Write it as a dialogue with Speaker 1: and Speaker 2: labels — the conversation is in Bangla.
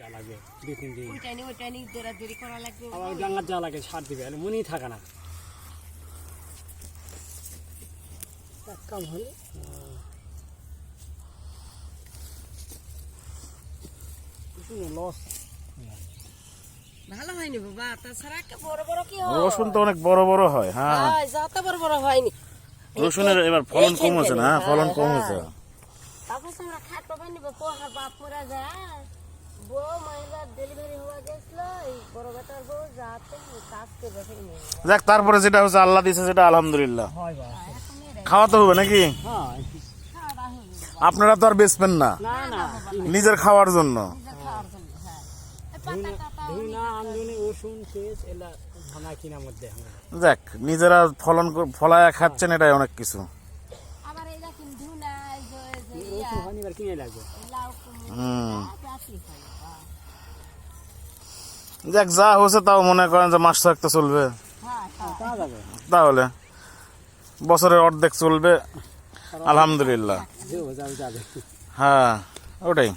Speaker 1: যা লাগে 2-3 দিন
Speaker 2: ওইটা নি দৌড়াদৌড়ি করা লাগবে
Speaker 1: আবার ডাঙ্গার যা লাগে সার দিবে আর মনেই থাকে না এক কাম হলে লস
Speaker 2: ভালো হয়নি বাবা তাছাড়া একটা বড় বড় কি হয়
Speaker 3: রসুন তো অনেক বড় বড় হয়। হ্যাঁ,
Speaker 2: হয় যত বড় বড় হয়নি
Speaker 3: রসুনের এবার ফলন কম হয়েছে না? ফলন কম হয়েছে।
Speaker 2: তারপর আমরা খাটো বানি পোহার বাপ মরা যায় বউ মহিলা ডেলিভারি হওয়া গেছিল এই বড় বেটার বউ যাতে কাজ করবে ফেলে
Speaker 3: যাক, তারপরে যেটা হচ্ছে আল্লাহ দিছে সেটা আলহামদুলিল্লাহ।
Speaker 1: হয় বা
Speaker 3: খাওয়াতে হবে নাকি?
Speaker 1: হ্যাঁ
Speaker 3: আপনারা তো আর বেচবেন না,
Speaker 1: না না
Speaker 3: নিজের খাওয়ার জন্য।
Speaker 1: ধুনা আমদনি রসুন পেঁয়াজ এলা ধানা কিনার মধ্যে আমরা
Speaker 3: যাক, নিজেরা ফলায়া খাচ্ছেন, এটাই অনেক কিছু।
Speaker 2: আবার এইটা কিন্তু না এই যে
Speaker 1: রসুন হয়নি এবার কিনে লাগবে
Speaker 2: লাউ কুমড়ো
Speaker 3: হুম,
Speaker 2: জাতি হয়
Speaker 3: যাক, যা হয়েছে তাও মনে করেন যে মাস থাকতে চলবে,
Speaker 2: হ্যাঁ
Speaker 1: তা যাবে
Speaker 3: তাহলে বছরের অর্ধেক চলবে আলহামদুলিল্লাহ।
Speaker 1: যাবে
Speaker 3: হ্যাঁ, ওটাই।